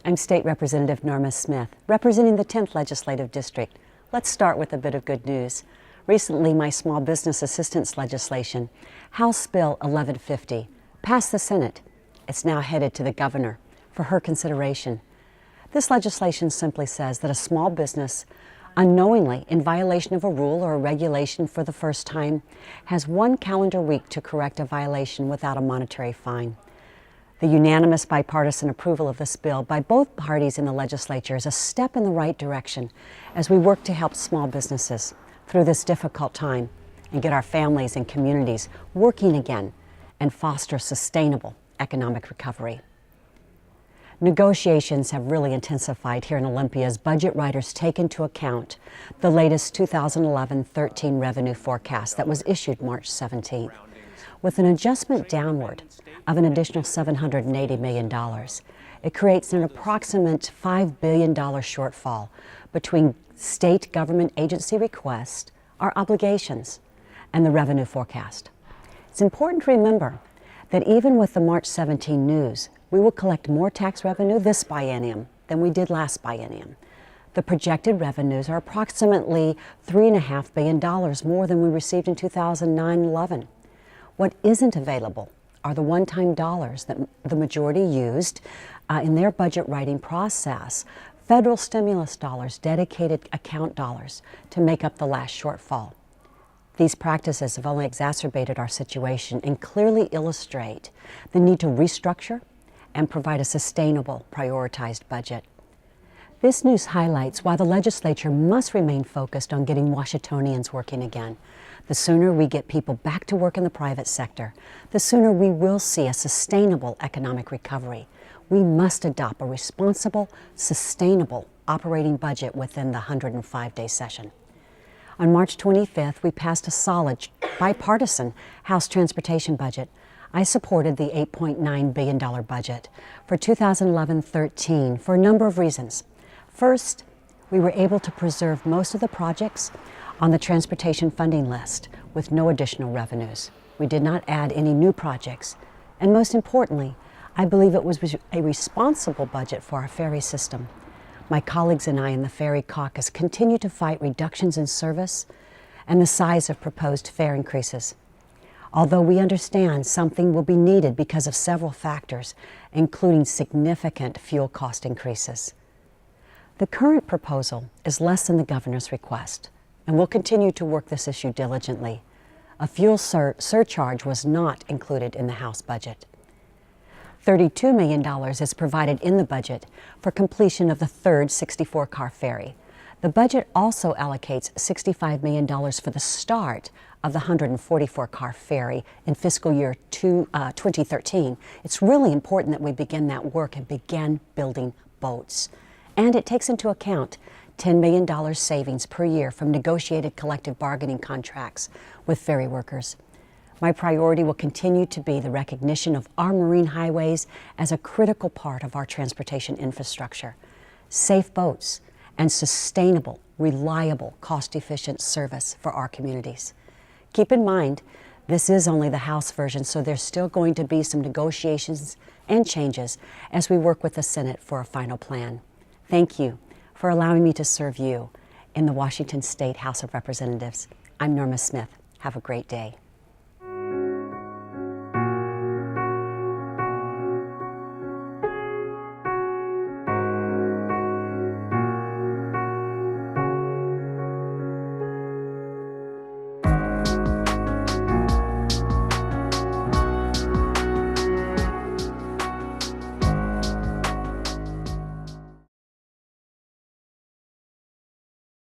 I'm State Representative Norma Smith, representing the 10th Legislative District. Let's start with a bit of good news. Recently, my small business assistance legislation, House Bill 1150, passed the Senate. It's now headed to the governor for her consideration. This legislation simply says that a small business, unknowingly in violation of a rule or a regulation for the first time, has 1 calendar week to correct a violation without a monetary fine. The unanimous bipartisan approval of this bill by both parties in the legislature is a step in the right direction as we work to help small businesses through this difficult time and get our families and communities working again and foster sustainable economic recovery. Negotiations have really intensified here in Olympia as budget writers take into account the latest 2011-13 revenue forecast that was issued March 17th. With an adjustment downward of an additional $780 million, it creates an approximate $5 billion shortfall between state government agency requests, our obligations, and the revenue forecast. It's important to remember that even with the March 17 news, we will collect more tax revenue this biennium than we did last biennium. The projected revenues are approximately $3.5 billion more than we received in 2009-11. What isn't available are the one-time dollars that the majority used in their budget writing process, federal stimulus dollars, dedicated account dollars to make up the last shortfall. These practices have only exacerbated our situation and clearly illustrate the need to restructure and provide a sustainable, prioritized budget. This news highlights why the legislature must remain focused on getting Washingtonians working again. The sooner we get people back to work in the private sector, the sooner we will see a sustainable economic recovery. We must adopt a responsible, sustainable operating budget within the 105-day session. On March 25th, we passed a solid, bipartisan House Transportation budget. I supported the $8.9 billion budget for 2011-13 for a number of reasons. First, we were able to preserve most of the projects on the transportation funding list with no additional revenues. We did not add any new projects. And most importantly, I believe it was a responsible budget for our ferry system. My colleagues and I in the Ferry Caucus continue to fight reductions in service and the size of proposed fare increases. Although we understand something will be needed because of several factors, including significant fuel cost increases. The current proposal is less than the governor's request, and we'll continue to work this issue diligently. A fuel surcharge was not included in the House budget. $32 million is provided in the budget for completion of the third 64-car ferry. The budget also allocates $65 million for the start of the 144-car ferry in fiscal year 2013. It's really important that we begin that work and begin building boats. And it takes into account $10 million savings per year from negotiated collective bargaining contracts with ferry workers. My priority will continue to be the recognition of our marine highways as a critical part of our transportation infrastructure, safe boats, and sustainable, reliable, cost-efficient service for our communities. Keep in mind, this is only the House version, so there's still going to be some negotiations and changes as we work with the Senate for a final plan. Thank you for allowing me to serve you in the Washington State House of Representatives. I'm Norma Smith. Have a great day.